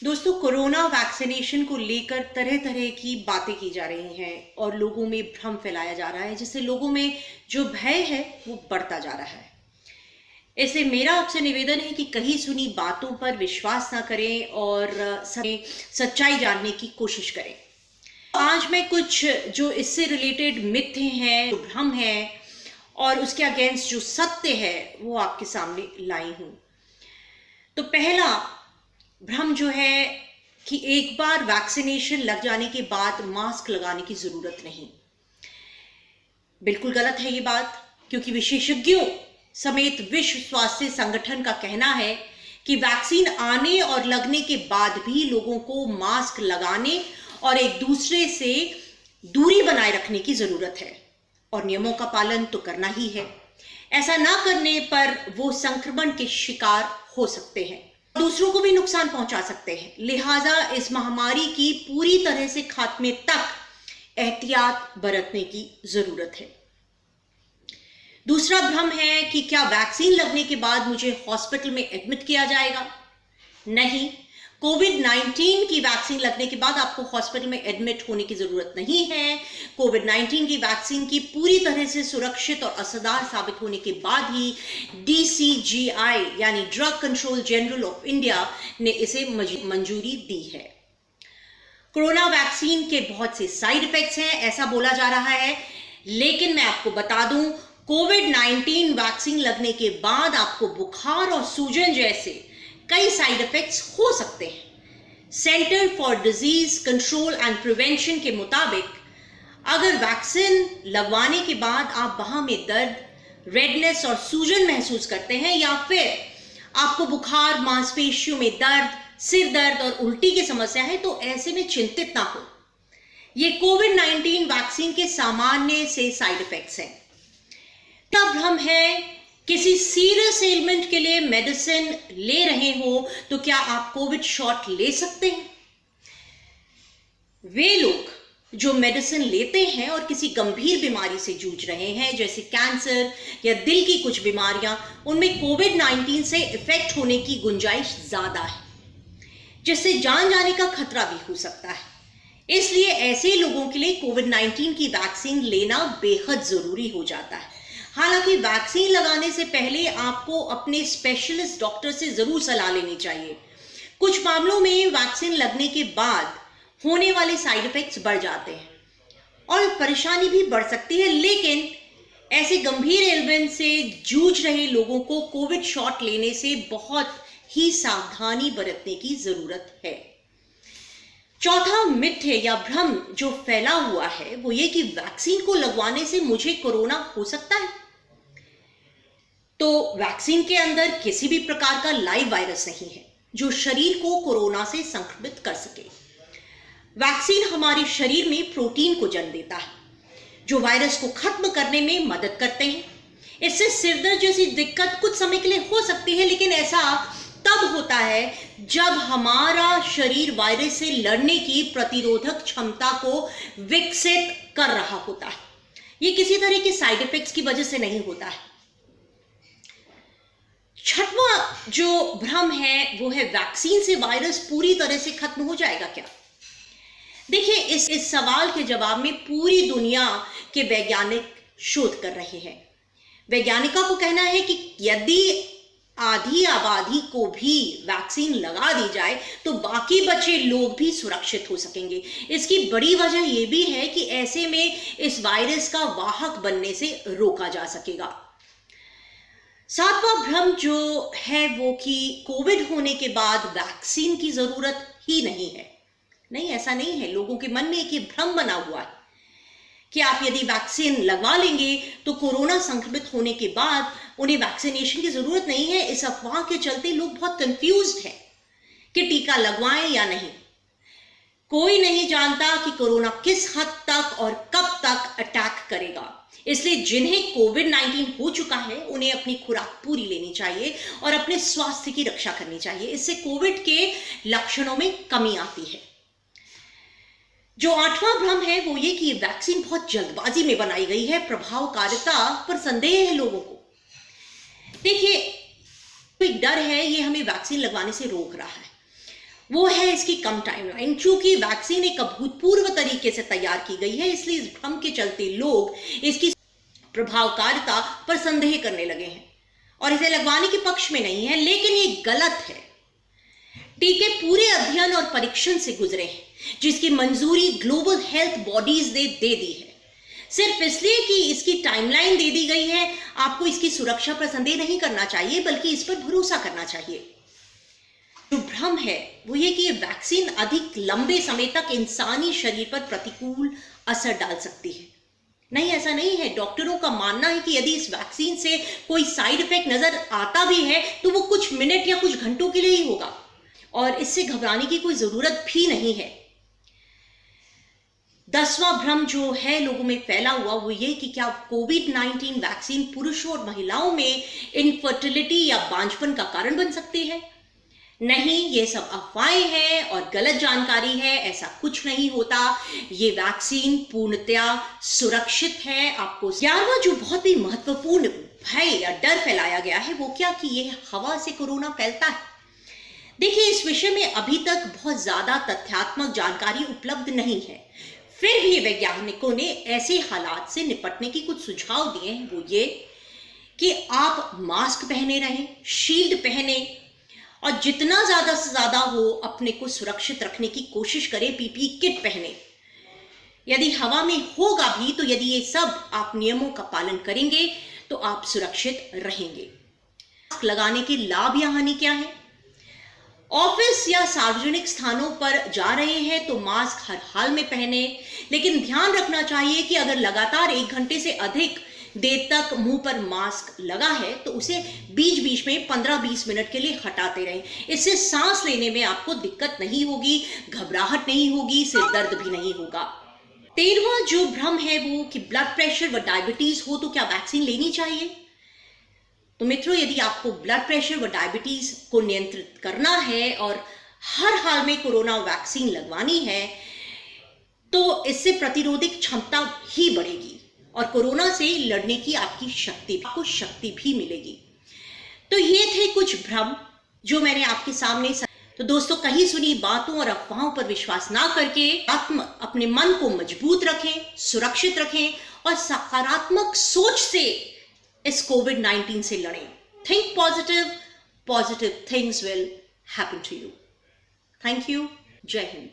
दोस्तों, corona vaccination को लेकर तरह तरह की बातें की जा रही हैं और लोगों में भ्रम फैलाया जा रहा है, जिससे लोगों में जो भय है वो बढ़ता जा रहा है। इसलिए मेरा आपसे निवेदन है कि कहीं सुनी बातों पर विश्वास ना करें और सच्चाई जानने की कोशिश करें। आज मैं कुछ जो इससे रिलेटेड मिथ हैं, जो भ्रम हैं और उसके अगेंस्ट जो सत्य है वो आपके सामने लाई हूं। तो पहला भ्रम जो है कि एक बार वैक्सीनेशन लग जाने के बाद मास्क लगाने की जरूरत नहीं। बिल्कुल गलत है ये बात, क्योंकि विशेषज्ञों समेत विश्व स्वास्थ्य संगठन का कहना है कि वैक्सीन आने और लगने के बाद भी लोगों को मास्क लगाने और एक दूसरे से दूरी बनाए रखने की जरूरत है और नियमों का पालन तो करना ही है। ऐसा ना करने पर वो संक्रमण के शिकार हो सकते हैं, दूसरों को भी नुकसान पहुंचा सकते हैं। लिहाजा इस महामारी की पूरी तरह से खात्मे तक एहतियात बरतने की जरूरत है। दूसरा भ्रम है कि क्या वैक्सीन लगने के बाद मुझे हॉस्पिटल में एडमिट किया जाएगा? नहीं, कोविड-19 की वैक्सीन लगने के बाद आपको हॉस्पिटल में एडमिट होने की जरूरत नहीं है। कोविड-19 की वैक्सीन की पूरी तरह से सुरक्षित और असरदार साबित होने के बाद ही DCGI यानी drug control general of India ने इसे मंजूरी दी है। कोरोना वैक्सीन के बहुत से साइड इफेक्ट्स हैं ऐसा बोला जा रहा है, लेकिन मैं आपको बता दूं, कोविड-19 वैक्सीन लगने के बाद आपको बुखार और सूजन जैसे कई साइड इफेक्ट्स हो सकते हैं। Centre for disease control and prevention के मुताबिक अगर वैक्सीन लगवाने के बाद आप बाह में दर्द, रेडनेस और सूजन महसूस करते हैं या फिर आपको बुखार, मांसपेशियों में दर्द, सिर दर्द और उल्टी की समस्या है, तो ऐसे में चिंतित ना हो। ये कोविड-19 वैक्सीन के सामान्य से साइड इफेक्ट्स हैं। तब भ्रम है किसी सीरियस एलिमेंट के लिए मेडिसिन ले रहे हो तो क्या आप कोविड शॉट ले सकते हैं? वे लोग जो मेडिसिन लेते हैं और किसी गंभीर बीमारी से जूझ रहे हैं, जैसे कैंसर या दिल की कुछ बीमारियां, उनमें कोविड-19 से इफेक्ट होने की गुंजाइश ज्यादा है, जिससे जान जाने का खतरा भी हो सकता है। इसलिए ऐसे लोगों के लिए कोविड-19 की वैक्सीन लेना बेहद जरूरी हो जाता है। हालांकि वैक्सीन लगाने से पहले आपको अपने स्पेशलिस्ट डॉक्टर से जरूर सलाह लेनी चाहिए। कुछ मामलों में वैक्सीन लगने के बाद होने वाले साइड इफेक्ट्स बढ़ जाते हैं और परेशानी भी बढ़ सकती है, लेकिन ऐसे गंभीर एलिमेंट से जूझ रहे लोगों को कोविड शॉट लेने से बहुत ही सावधानी बरतने की जरूरत है। चौथा मिथ है या भ्रम जो फैला हुआ है वो ये कि वैक्सीन को लगवाने से मुझे कोरोना हो सकता है। तो वैक्सीन के अंदर किसी भी प्रकार का लाइव वायरस नहीं है जो शरीर को कोरोना से संक्रमित कर सके। वैक्सीन हमारे शरीर में प्रोटीन को जन्म देता है जो वायरस को खत्म करने में मदद करते हैं। इससे सिरदर्द जैसी दिक्कत कुछ समय के लिए हो सकती है, लेकिन ऐसा तब होता है जब हमारा शरीर वायरस से लड़ने की प्रतिरोधक क्षमता को विकसित कर रहा होता है। यह किसी तरह के साइड इफेक्ट्स की वजह से नहीं होता है। छठवां जो भ्रम है वो है वैक्सीन से वायरस पूरी तरह से खत्म हो जाएगा क्या? देखिए, इस सवाल के जवाब में पूरी दुनिया के वैज्ञानिक शोध कर रहे हैं। वैज्ञानिकों को कहना है कि यदि आधी आबादी को भी वैक्सीन लगा दी जाए तो बाकी बचे लोग भी सुरक्षित हो सकेंगे। इसकी बड़ी वजह यह भी है कि ऐसे में इस वायरस का वाहक बनने से रोका जा सकेगा। सातवां भ्रम जो है वो कि कोविड होने के बाद वैक्सीन की जरूरत ही नहीं है। नहीं, ऐसा नहीं है। लोगों के मन में एक भ्रम बना हुआ है कि आप यदि वैक्सीन लगवा लेंगे तो कोरोना संक्रमित होने के बाद उन्हें वैक्सीनेशन की जरूरत नहीं है। इस अफवाह के चलते लोग बहुत कंफ्यूज्ड हैं कि टीका लगवाएं या नहीं। कोई नहीं जानता कि कोरोना किस हद तक और कब तक अटैक करेगा। इसलिए जिन्हें कोविड-19 हो चुका है उन्हें अपनी खुराक पूरी लेनी चाहिए और अपने स्वास्थ्य की रक्षा करनी चाहिए। इससे कोविड के लक्षणों में कमी आती है। जो आठवां भ्रम है वो ये कि वैक्सीन बहुत जल्दबाजी में बनाई गई है, प्रभावकारिता पर संदेह है लोगों को। देखिए, एक डर है, ये हमें वैक्सीन लगवाने से रोक रहा है। वो है इसकी कम टाइमलाइन। चूंकि वैक्सीन एक अभूतपूर्व तरीके से तैयार की गई है, इसलिए इस भ्रम के चलते लोग इसकी प्रभावकारिता पर संदेह करने लगे हैं और इसे लगवाने के पक्ष में नहीं है, लेकिन ये गलत है। टीके पूरे अध्ययन और परीक्षण से गुजरे हैं, जिसकी मंजूरी ग्लोबल हेल्थ बॉडीज ने दे दी है। सिर्फ इसलिए कि इसकी टाइमलाइन दे दी गई है, आपको इसकी सुरक्षा पर संदेह नहीं करना चाहिए, बल्कि इस पर भरोसा करना चाहिए। जो भ्रम है वो ये कि ये वैक्सीन अधिक लंबे समय तक इंसानी शरीर पर प्रतिकूल असर डाल सकती है। नहीं, ऐसा नहीं है। डॉक्टरों का मानना है कि यदि इस वैक्सीन से कोई साइड इफेक्ट नजर आता भी है तो वो कुछ मिनट या कुछ घंटों के लिए ही होगा और इससे घबराने की कोई जरूरत भी नहीं है। 10वां भ्रम जो है लोगों में फैला हुआ वो ये कि क्या कोविड-19 वैक्सीन पुरुषों और महिलाओं में इनफर्टिलिटी या बांझपन का कारण बन सकती है। नहीं, ये सब अफवाहें हैं और गलत जानकारी है। ऐसा कुछ नहीं होता। ये वैक्सीन पूर्णतया सुरक्षित है। आपको 11वां जो बहुत ही महत्वपूर्ण भय या डर फैलाया गया है वो क्या कि ये हवा से कोरोना फैलता है। देखिए, इस विषय में अभी तक बहुत ज्यादा तथ्यात्मक जानकारी उपलब्ध नहीं है। फिर भी वैज्ञानिकों ने ऐसे हालात से निपटने की कुछ सुझाव दिए हैं। वो ये कि आप मास्क पहने रहें, शील्ड पहने और जितना ज्यादा से ज्यादा हो अपने को सुरक्षित रखने की कोशिश करें। पीपीई किट पहने। यदि हवा में होगा भी तो यदि ये सब आप नियमों का पालन करेंगे तो आप सुरक्षित रहेंगे। मास्क लगाने के लाभ या हानि क्या है? ऑफिस या सार्वजनिक स्थानों पर जा रहे हैं तो मास्क हर हाल में पहने, लेकिन ध्यान रखना चाहिए कि अगर लगातार 1 घंटे से अधिक देर तक मुंह पर मास्क लगा है तो उसे बीच बीच में 15-20 मिनट के लिए हटाते रहें। इससे सांस लेने में आपको दिक्कत नहीं होगी, घबराहट नहीं होगी, सिर दर्द भी नहीं होगा। 13वां जो भ्रम है वो कि ब्लड प्रेशर व डायबिटीज हो तो क्या वैक्सीन लेनी चाहिए? तो मित्रों, यदि आपको ब्लड प्रेशर व डायबिटीज को नियंत्रित करना है और हर हाल में कोरोना वैक्सीन लगवानी है तो इससे प्रतिरोधक क्षमता ही बढ़ेगी और कोरोना से लड़ने की आपको शक्ति भी मिलेगी। तो ये थे कुछ भ्रम जो मैंने आपके सामने। तो दोस्तों, कहीं सुनी बातों और अफवाहों पर विश्वास ना करके अपने मन को मजबूत रखें, सुरक्षित रखें और सकारात्मक सोच से इस कोविड-19 से लड़ें। Think positive, positive things will happen to you. Thank you. जय हिंद।